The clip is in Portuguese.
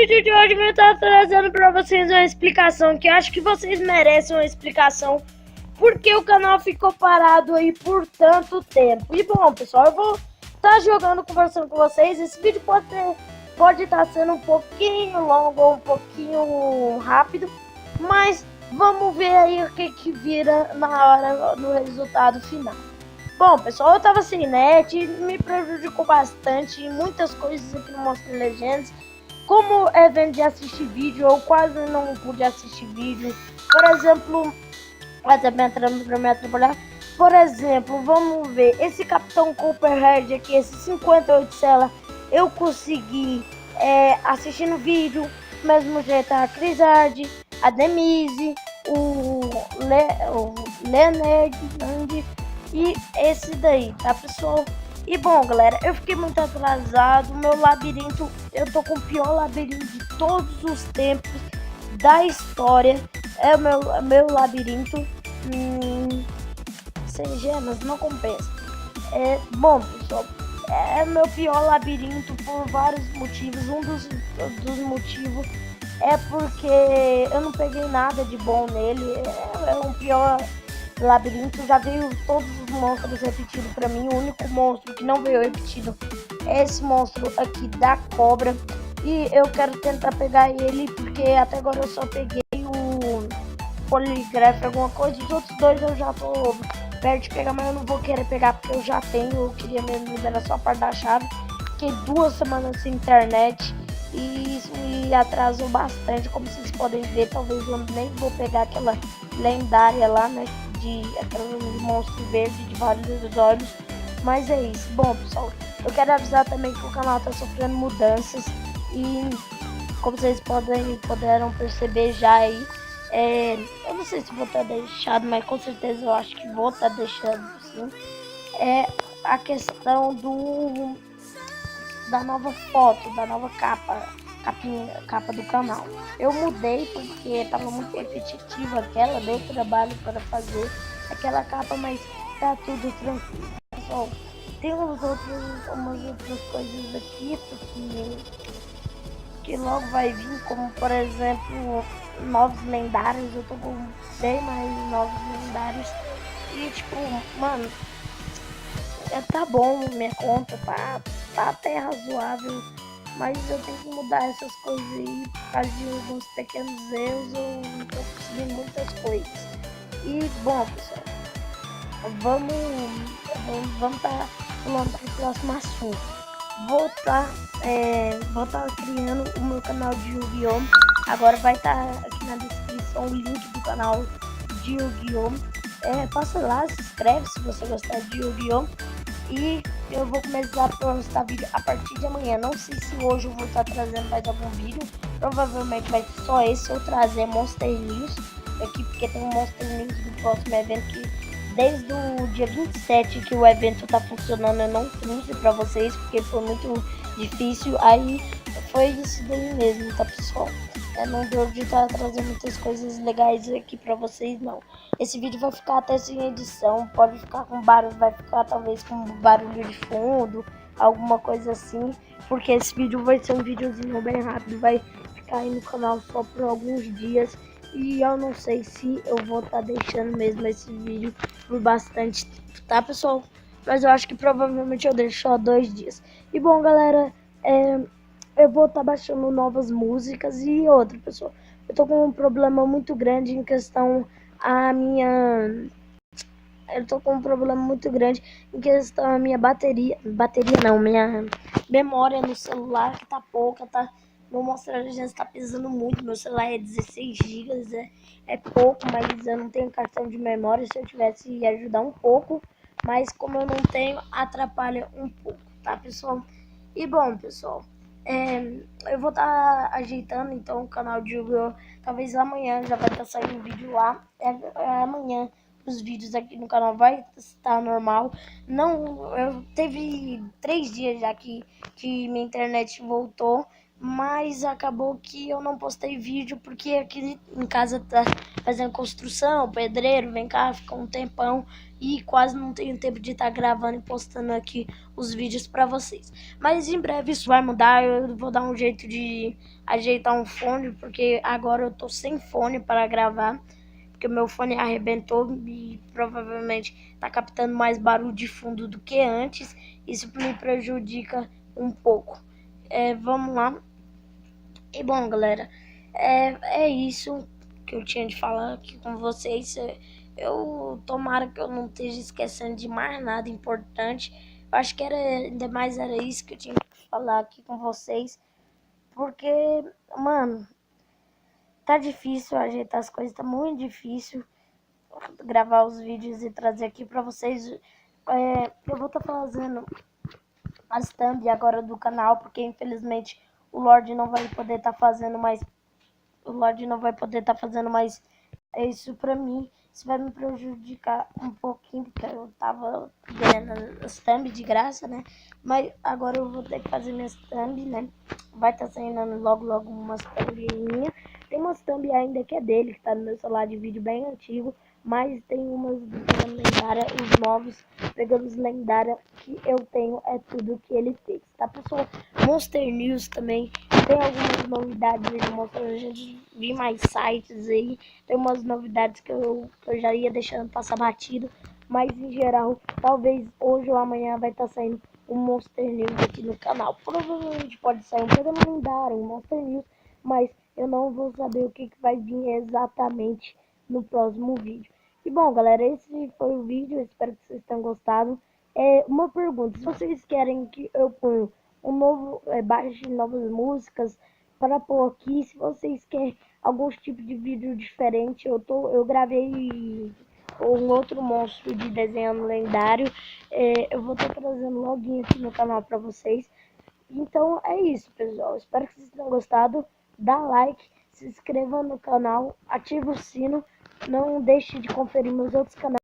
vídeo de hoje eu vou estar trazendo para vocês uma explicação que eu acho que vocês merecem uma explicação porque o canal ficou parado aí por tanto tempo. E bom, pessoal, eu vou estar jogando, conversando com vocês. Esse vídeo pode estar sendo um pouquinho longo ou um pouquinho rápido, mas vamos ver aí o que vira na hora, no resultado final. Bom, pessoal, eu tava sem net, me prejudicou bastante em muitas coisas aqui no Monster Legends. Como evento de assistir vídeo, eu quase não pude assistir vídeo. Por exemplo, até me atrapalhar. Por exemplo, vamos ver, esse Capitão Copperhead aqui, esse 58 cela, eu consegui assistindo vídeo, mesmo jeito a Crisard, a Demise, o Leonard, e esse daí, tá, pessoal? E bom, galera, eu fiquei muito atrasado. Meu labirinto, eu tô com o pior labirinto de todos os tempos da história. É o meu labirinto. Sem gemas, não compensa. Bom, pessoal, é meu pior labirinto por vários motivos. Um dos motivos é porque eu não peguei nada de bom nele. É um pior labirinto. Já veio todos os monstros repetidos pra mim. O único monstro que não veio repetido é esse monstro aqui da cobra. E eu quero tentar pegar ele, porque até agora eu só peguei o Poligraf, alguma coisa. Os outros dois eu já tô perto de pegar, mas eu não vou querer pegar porque eu já tenho. Eu queria mesmo liberar só a parte da chave. Fiquei 2 semanas sem internet e isso me atrasou bastante. Como vocês podem ver, talvez eu nem vou pegar aquela lendária lá, né, de aquele monstro verde de vários olhos. Mas é isso. Bom, pessoal, eu quero avisar também que o canal tá sofrendo mudanças e como vocês puderam perceber já aí, eu não sei se vou estar deixando, mas com certeza eu acho que vou estar deixando sim. É a questão da nova foto, da nova capa do canal. Eu mudei porque estava muito repetitiva aquela, deu trabalho para fazer aquela capa, mas tá tudo tranquilo. Pessoal, tem umas outras coisas aqui que logo vai vir, como por exemplo novos lendários. Eu tô com bem mais novos lendários e tipo, mano, tá bom, minha conta tá até razoável, mas eu tenho que mudar essas coisas aí por causa de alguns pequenos erros. Eu não tô conseguindo muitas coisas. E bom, pessoal, vamos tá falando pro próximo assunto. Vou tá criando o meu canal de Yu-Gi-Oh! Agora vai estar aqui na descrição o link do canal de Yu-Gi-Oh! Passa lá, se inscreve se você gostar de Yu-Gi-Oh! E eu vou começar a postar vídeo a partir de amanhã. Não sei se hoje eu vou estar trazendo mais algum vídeo. Provavelmente vai ser só esse, ou trazer Monster News aqui, porque tem um Monster News do próximo evento que desde o dia 27 que o evento tá funcionando, eu não trouxe pra vocês porque foi muito difícil. Aí foi isso daí mesmo, tá, pessoal? Não deu de estar trazendo muitas coisas legais aqui pra vocês, não. Esse vídeo vai ficar até sem edição, pode ficar com barulho, vai ficar talvez com barulho de fundo, alguma coisa assim, porque esse vídeo vai ser um videozinho bem rápido, vai ficar aí no canal só por alguns dias. E eu não sei se eu vou estar deixando mesmo esse vídeo por bastante tempo, tá, pessoal? Mas eu acho que provavelmente eu deixo só 2 dias. E bom, galera, eu vou estar baixando novas músicas. E outra, pessoal, eu tô com um problema muito grande em questão a minha... Eu tô com um problema muito grande em questão a minha bateria não, minha memória no celular, que tá pouca, tá... Meu Monster Legends tá pesando muito, meu celular é 16 GB, é pouco, mas eu não tenho cartão de memória. Se eu tivesse, ia ajudar um pouco, mas como eu não tenho, atrapalha um pouco, tá, pessoal? E bom, pessoal, eu vou estar ajeitando então o canal de Yu-Gi-Oh! Talvez amanhã já vai estar saindo um vídeo lá, amanhã os vídeos aqui no canal vai estar normal. Não, eu teve 3 dias já que minha internet voltou, mas acabou que eu não postei vídeo porque aqui em casa tá fazendo construção, o pedreiro vem cá, fica um tempão e quase não tenho tempo de estar gravando e postando aqui os vídeos para vocês. Mas em breve isso vai mudar, eu vou dar um jeito de ajeitar um fone, porque agora eu tô sem fone para gravar, porque o meu fone arrebentou e provavelmente tá captando mais barulho de fundo do que antes. Isso me prejudica um pouco. Vamos lá. E bom, galera, é isso que eu tinha de falar aqui com vocês. Eu tomara que eu não esteja esquecendo de mais nada importante. Eu acho que ainda mais era isso que eu tinha que falar aqui com vocês. Porque, mano, tá difícil ajeitar as coisas, tá muito difícil gravar os vídeos e trazer aqui pra vocês. Eu vou estar fazendo as thumb agora do canal, porque infelizmente o Lorde não vai poder estar fazendo mais. O Lorde não vai poder estar fazendo mais isso pra mim. Isso vai me prejudicar um pouquinho, porque eu tava ganhando as thumb de graça, né? Mas agora eu vou ter que fazer minhas thumb, né? Vai estar saindo logo umas thumb minhas. Tem umas thumb ainda que é dele, que tá no meu celular de vídeo bem antigo. Mas tem umas pegando lendária, os novos pegando os lendária que eu tenho, é tudo que ele fez, tá, pessoal? Monster News também tem algumas novidades aí do Monster News, a gente vi mais sites aí, tem umas novidades que eu já ia deixando passar batido, mas em geral, talvez hoje ou amanhã vai estar saindo um Monster News aqui no canal. Provavelmente pode sair um programa lendário, um Monster News, mas eu não vou saber o que vai vir exatamente no próximo vídeo. E bom, galera, esse foi o vídeo, eu espero que vocês tenham gostado. Uma pergunta, se vocês querem que eu ponha um novo, baixe novas músicas para pôr aqui, se vocês querem algum tipo de vídeo diferente, eu gravei um outro monstro de desenho lendário, eu vou estar trazendo logo aqui no canal para vocês. Então é isso, pessoal, espero que vocês tenham gostado, dá like, se inscreva no canal, ative o sino, não deixe de conferir meus outros canais.